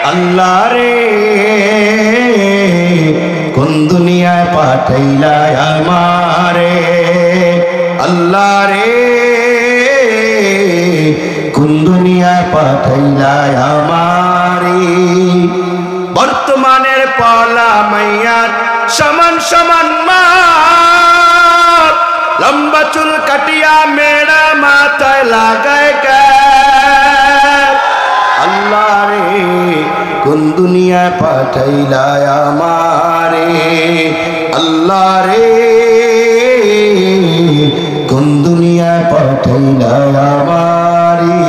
আল্লাহ রে কোন দুনিয়ায় পাঠাইলা আমারে আল্লাহ রে কোন দুনিয়ায় পাঠাইলা আমারে বর্তমানের পলা মাইয়ার সমান সমান মা লম্বা চুল কাটিয়া মেড়া মাথায় লাগায় কে আল্লাহ রে কোন দুনিয়ায় পাঠাইলা আমারে আল্লাহ রে কোন দুনিয়ায় পাঠাইলা আমারে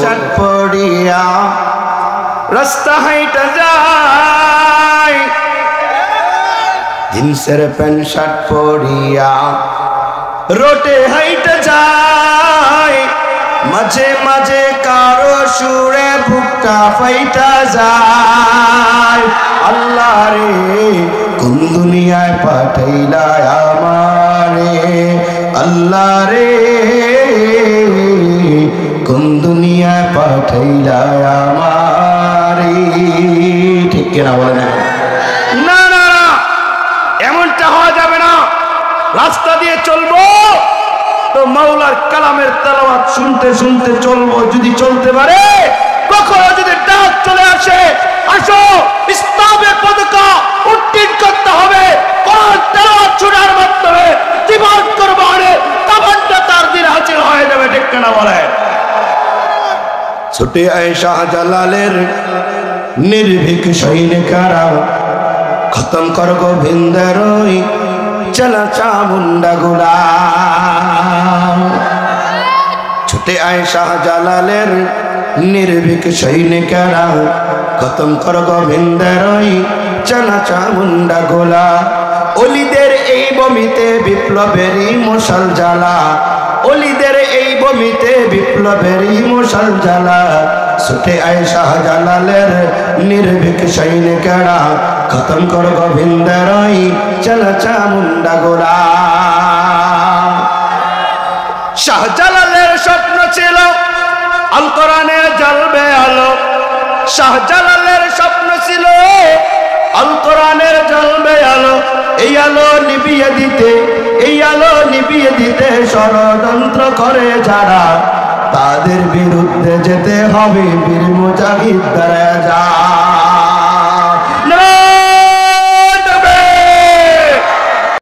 শার্ট পড়িয়া রাস্তা হাইটা যায় জিন্সের প্যান্ট শার্ট পড়িয়া রোটে হাইটা যায় মাঝে মাঝে কারো সুরে বুকটা ফাইটা যায় আল্লাহ রে কোন দুনিয়ায় পাঠাইলা আমারে আল্লাহ রে কোন দুনিয়ায় পাঠাইলা আমারে ঠিক কিনা বলেন না না না এমনটা হওয়া যাবে না রাস্তা দিয়ে চলবো তো মাওলার কালামের তেলাওয়াত শুনতে শুনতে চলবো যদি চলতে পারে কখনো যদি ডাক চলে আসে আসো ইসলামের পতাকা উত্তীর্ণ করতে হবে কোরআন তেলাওয়াত শোনার মাধ্যমে জীবন কুরবানে তামান্না তার দিন হাসিল হয়ে যাবে ঠিক কিনা বলে ছুটে আয় শাহজালালের নির্ভীক সৈনিকেরা খতম কর গোবিন্দের ওই চলা চামুন্ডা গুলা ছুটে আয় শাহজালালের নির্ভীক সৈনিকেরা খতম কর গোবিন্দের ওই চলা চামুন্ডা গুলা অলিদের এই বমিতে বিপ্লবেরই মশাল জ্বালা অলিদের এই বমিতে বিপ্লবেরই মশাল জ্বালা ছুটে আয় শাহজালালের নির্ভীক সৈনিকেরা খতম কর গোবিন্দের ওই চলা চামুন্ডা গোলা শাহজালালের স্বপ্ন ছিল আল কোরআনের জ্বলবে আলো শাহজালালের স্বপ্ন ছিল আল কোরআনের জ্বলবে আলো এই আলো নিভিয়ে দিতে এই আলো নিভিয়ে দিতে ষড়যন্ত্র করে যারা তাদের বিরুদ্ধে যেতে হবে বীর মুজাহিদ দ্বারা যা